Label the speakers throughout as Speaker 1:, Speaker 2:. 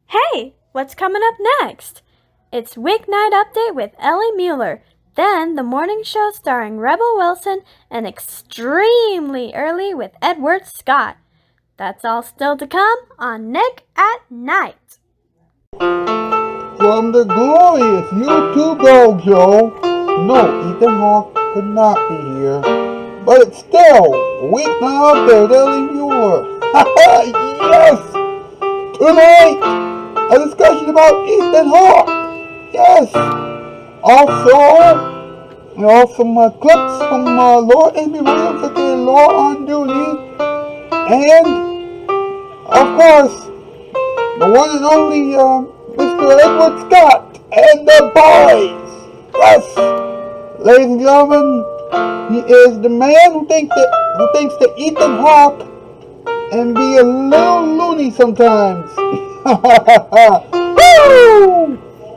Speaker 1: Hey, what's coming up next? It's Weeknight Update with Ellie Muller, then the morning show starring Rebel Wilson, and Extremely Early with Edward Scott. That's all still to come on Nick at Night.
Speaker 2: From the glorious YouTube Dog Show, no, Ethan Hawke could not be here, but it's still Weeknight Update with Ellie Muller. Yes! Tonight, a discussion about Ethan Hawke. Yes! Also, some clips from Lord Amy Williams at the Law on Duty, and, of course, the one and only Mr. Edward Scott and the boys. Yes, ladies and gentlemen, he is the man who thinks that Ethan Hawke and be a little loony sometimes. Woo!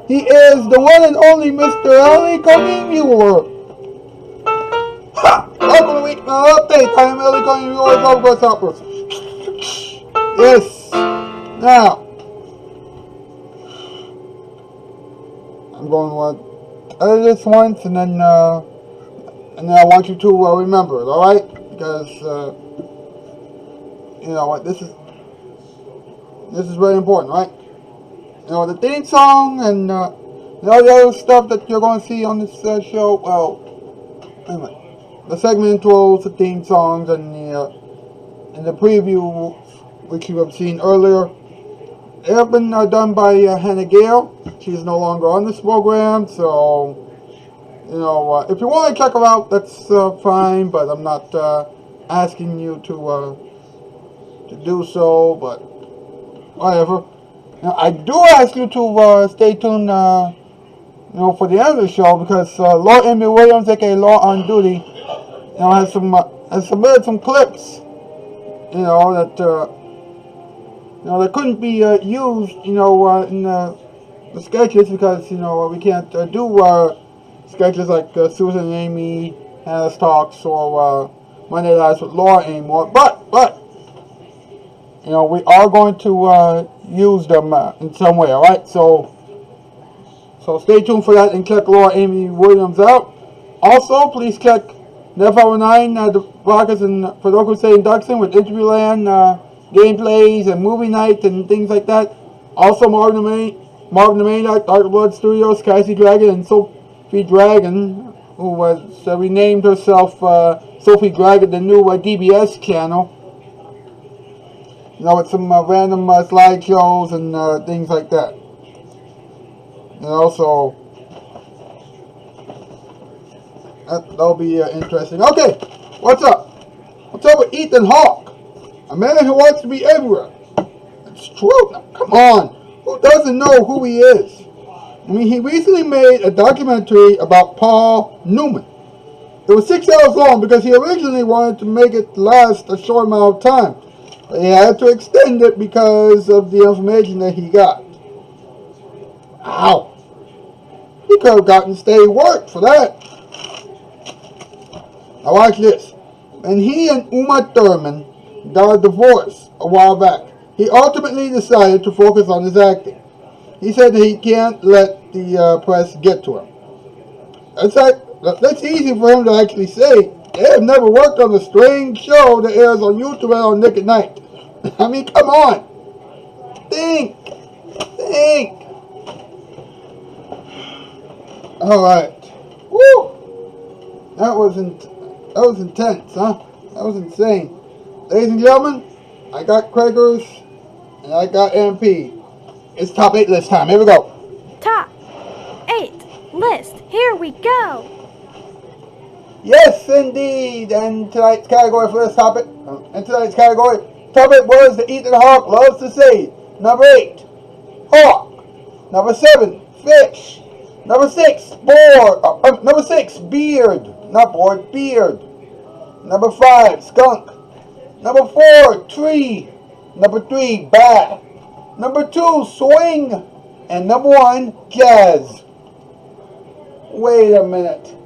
Speaker 2: He is the one and only Mr. Ellie Coney Muller. Welcome to Week Update. I am Ellie Coney Muller, Love Hoppers. Yes. Now, I'm going to edit this once, and then I want you to remember it, all right? Because you know what, this is very important, right? You know, the theme song and all the other stuff that you're going to see on this show. Well, anyway, the segment intros, the theme songs, and the preview, which you have seen earlier, they have been done by Hannah Gale. She's no longer on this program, so if you want to check her out, that's fine. But I'm not asking you to do so. But whatever. Now, I do ask you to stay tuned, for the end of the show, because Law Amy Williams, aka Law on Duty, has submitted some clips, that that couldn't be used, in the sketches, because we can't do sketches like Susan and Amy, Hannah's Talks, or Monday Nights with Laura anymore. But we are going to use them in some way. All right, so stay tuned for that and check Laura Amy Williams out. Also, please check F9, the bloggers and for those who say induction with Interviewland, gameplays and movie nights and things like that. Also, Marvin the Maniac, Dark Blood Studios, Cassie Dragon, and Sophie Dragon, who was renamed herself Sophie Dragon, the new DBS channel. With some random slideshows and things like that. So that'll be interesting. Okay, what's up? What's up with Ethan Hawke? A man who wants to be everywhere. It's true. Now, come on. Who doesn't know who he is? I mean, he recently made a documentary about Paul Newman. It was 6 hours long because he originally wanted to make it last a short amount of time. But he had to extend it because of the information that he got. Wow. He could have gotten state work for that. Now watch this. When he and Uma Thurman got a divorce a while back, he ultimately decided to focus on his acting. He said that he can't let the press get to him. That's easy for him to actually say. They have never worked on a strange show that airs on YouTube and on Nick at Night. I mean, come on. Think. All right. Woo. That was intense, huh? That was insane. Ladies and gentlemen, I got Craigers and I got MP. It's top 8 list time. Here we go.
Speaker 1: Top 8 list. Here we go.
Speaker 2: Yes, indeed. And tonight's category for this topic, topic was that Ethan Hawke loves to say. Number 8, Hawk. Number 7, Fish. Number 6, Number 6, Beard. Not board, Beard. Number 5, Skunk. Number 4, Tree. Number 3, Bat. Number 2, Swing. And number 1, Jazz. Wait a minute.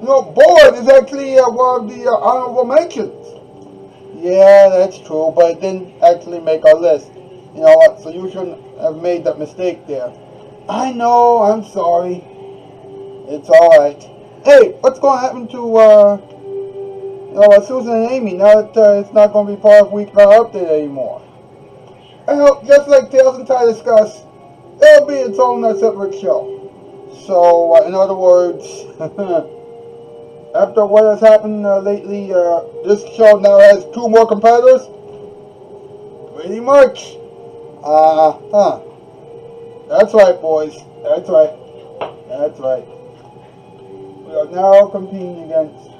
Speaker 2: Board is actually one of the honorable mentions. Yeah, that's true, but it didn't actually make our list. You know what? So you shouldn't have made that mistake there. I know. I'm sorry. It's all right. Hey, what's going to happen to Susan and Amy now that it's not going to be part of Weeknight Update anymore? I hope, just like Tales and Tie discussed, it'll be its own separate show. So, in other words, after what has happened lately, this show now has two more competitors. Pretty much. That's right, boys. That's right. That's right. We are now competing against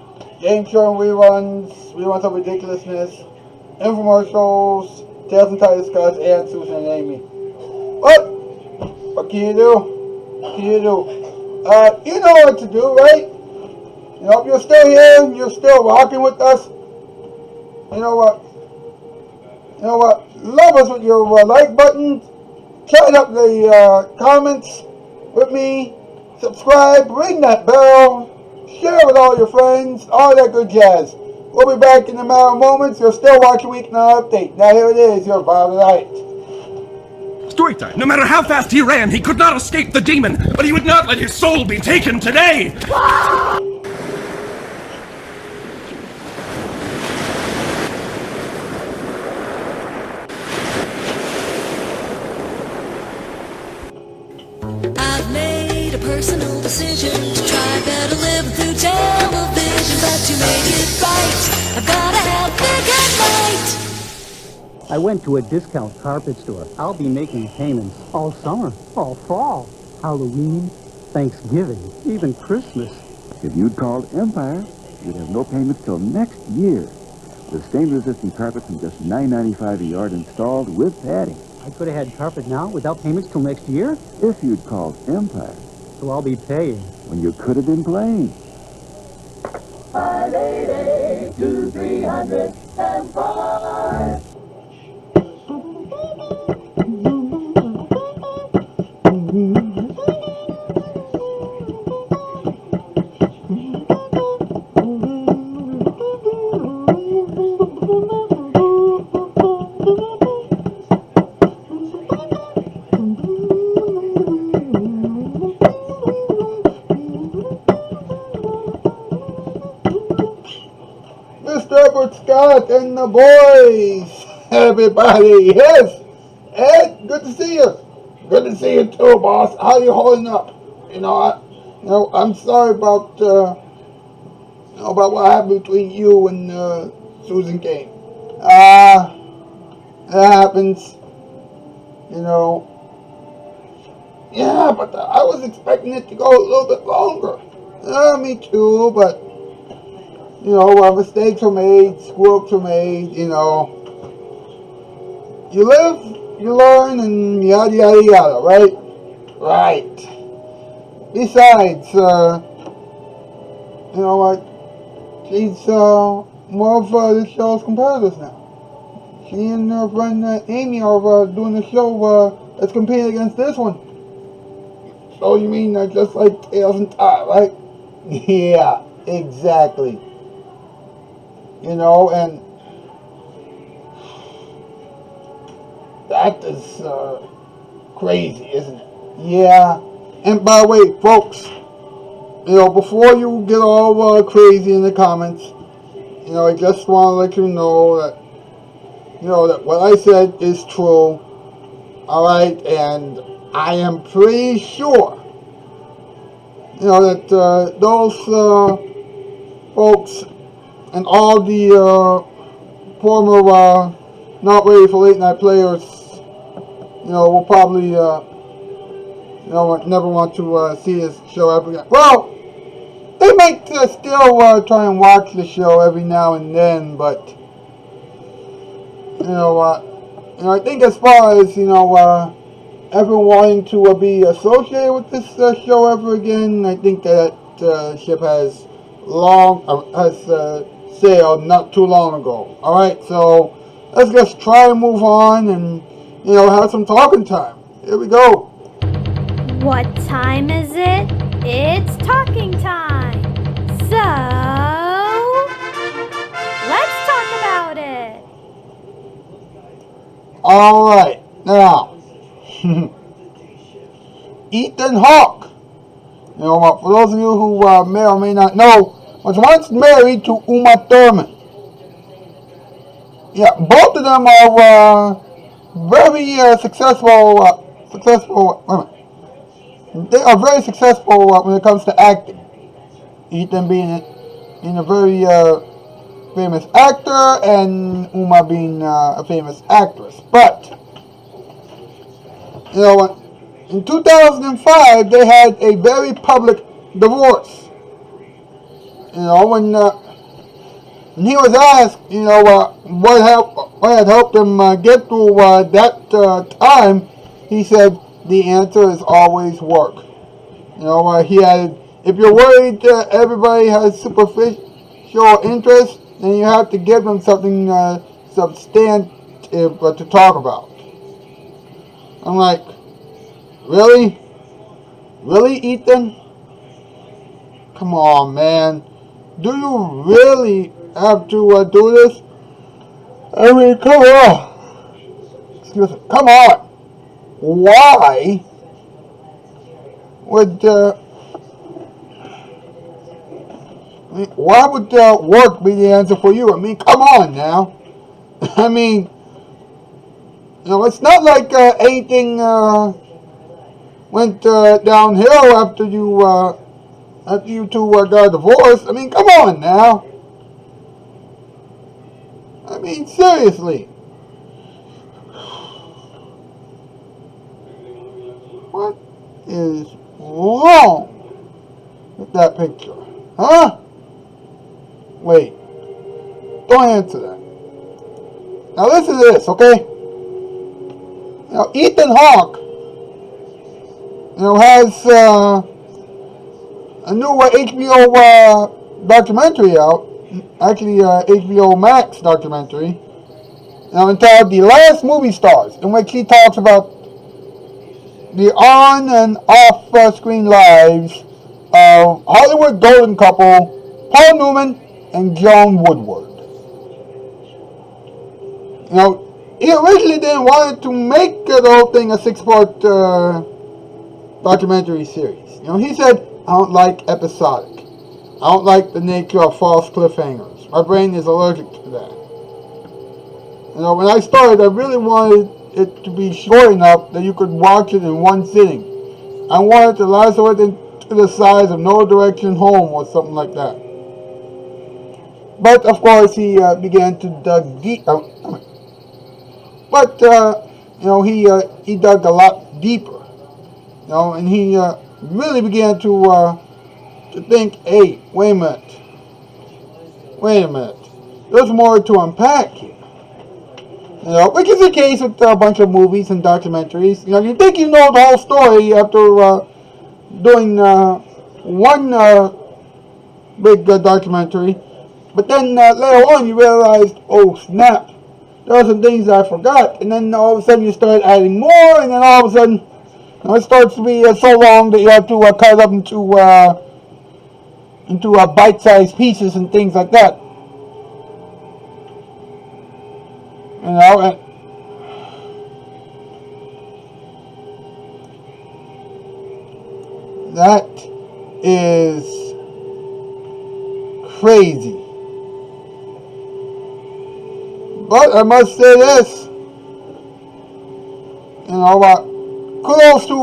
Speaker 2: game show reruns of ridiculousness, infomercials, Tales and Tie Discuss, and Susan and Amy. But what can you do? What can you do? You know what to do, right? You know, if you're still here and you're still rocking with us, you know what? You know what? Love us with your like button. Chat up the comments with me. Subscribe. Ring that bell. Share with all your friends. All that good jazz. We'll be back in a matter of moments. You're still watching Weeknight Update. Now here it is. Your Bob Light.
Speaker 3: Story time. No matter how fast he ran, he could not escape the demon, but he would not let his soul be taken today.
Speaker 4: I've made a personal decision to try better living through television, but to make it right, I've gotta have big and light.
Speaker 5: I went to a discount carpet store. I'll be making payments all summer, all fall, Halloween, Thanksgiving, even Christmas.
Speaker 6: If you'd called Empire, you'd have no payments till next year. With stain-resistant carpet from just $9.95 a yard installed with padding.
Speaker 5: I could have had carpet now without payments till next year?
Speaker 6: If you'd called Empire.
Speaker 5: So I'll be paying.
Speaker 6: When you could have been playing.
Speaker 4: 588-2305.
Speaker 2: Mr. Edward Scott and the boys. Everybody, yes. Ed, good to see you. Good to see you too, boss. How you holding up? I'm sorry about about what happened between you and Susan Kane. It happens. Yeah, but I was expecting it to go a little bit longer. Me too, but mistakes are made, screw-ups are made, You live, you learn, and yada, yada, yada, right? Right. Besides, you know what? She's more of the show's competitors now. She and her friend Amy are doing the show that's competing against this one. So you mean just like Tales and Tie, right? Yeah, exactly. And that is crazy, isn't it? Yeah. And by the way, folks, before you get all crazy in the comments, I just want to let you know that, that what I said is true. All right, and I am pretty sure, that those folks and all the former not ready for late night players, will probably, never want to see this show ever again. Well, they might still try and watch the show every now and then, but, I think as far as, ever wanting to be associated with this show ever again, I think that ship has sailed not too long ago. Alright, so let's just try to move on and, have some talking time. Here we go.
Speaker 1: What time is it? It's talking time. So, let's talk about it.
Speaker 2: Alright, now, Ethan Hawke. You know, for those of you who may or may not know, was once married to Uma Thurman. Yeah, both of them are very successful. They are very successful when it comes to acting. Ethan being a very famous actor, and Uma being a famous actress. But you know, in 2005, they had a very public divorce. You know, when he was asked, you know, what had helped him get through that time, he said the answer is always work. You know, he added, if you're worried everybody has superficial interest, then you have to give them something substantive to talk about. I'm like, really? Really, Ethan? Come on, man. Do you really have to do this? I mean, come on. Excuse me. Come on. Why would work be the answer for you? I mean, come on now. I mean, you know, it's not like anything went downhill after you two got divorced. I mean, come on now. I mean, seriously. What is wrong with that picture? Huh? Wait. Don't answer that. Now listen to this, okay? Now, Ethan Hawke, you know, has a new HBO documentary out. Actually, HBO Max documentary. Entitled The Last Movie Stars, in which he talks about the on and off screen lives of Hollywood golden couple Paul Newman and Joan Woodward. You know, he originally didn't want to make the whole thing a 6-part documentary series. You know, he said, I don't like episodic. I don't like the nature of false cliffhangers. My brain is allergic to that. You know, when I started, I really wanted it to be short enough that you could watch it in one sitting. I wanted to lasso it into the size of No Direction Home or something like that. But of course, he began to dig deep. But you know, he dug a lot deeper. You know, and he really began to think, hey, wait a minute. There's more to unpack here. You know, which is the case with a bunch of movies and documentaries. You know, you think you know the whole story after doing one big documentary, but then later on you realize, oh snap, there are some things I forgot, and then all of a sudden you start adding more, and then all of a sudden, you know, it starts to be so long that you have to cut it up into bite-sized pieces and things like that. You know, that is crazy. But I must say this, you know, kudos to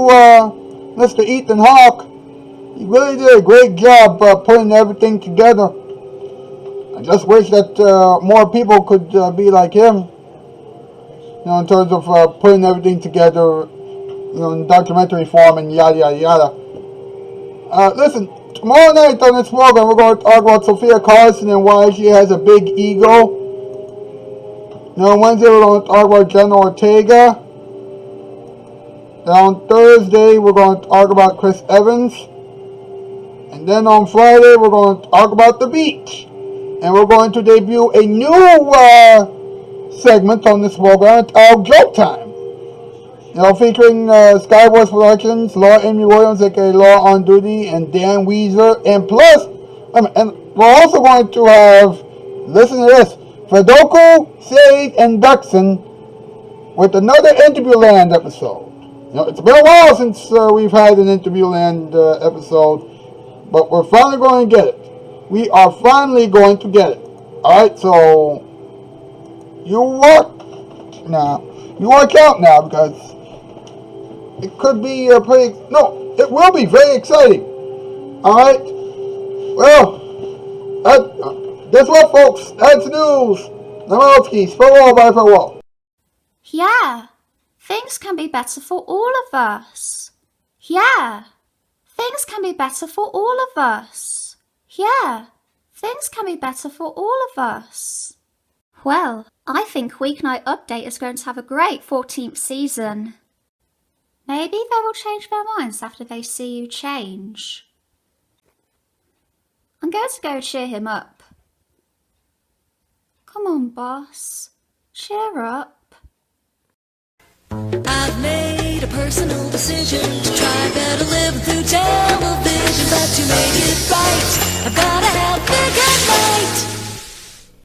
Speaker 2: Mr. Ethan Hawke. He really did a great job putting everything together. I just wish that more people could be like him. You know, in terms of putting everything together, you know, in documentary form and yada yada yada. Listen, tomorrow night on this program we're going to talk about Sophia Carson and why she has a big ego. You know, on Wednesday we're going to talk about Jenna Ortega. Then on Thursday we're going to talk about Chris Evans. And then on Friday we're going to talk about the beach. And we're going to debut a new segment on this program called Joke Time. You know, featuring Skyboys Productions, Law Amy Williams, aka Law on Duty, and Dan Weezer. And plus, and we're also going to have, listen to this, Fedoku, Sade, and Duxon with another Interview Land episode. It's been a while since we've had an Interview Land episode, but we're finally going to get it. We are finally going to get it. Alright, so you work out now because it could be it will be very exciting. Alright? Well, guess what, folks? That's news. Namalski, farewell, bye, farewell.
Speaker 7: Yeah, things can be better for all of us. Yeah, things can be better for all of us. Yeah, things can be better for all of us. Well, I think Weeknight Update is going to have a great 14th season. Maybe they will change their minds after they see you change. I'm going to go cheer him up. Come on, boss. Cheer up.
Speaker 4: I've made a personal decision to try better living through television, but to make it right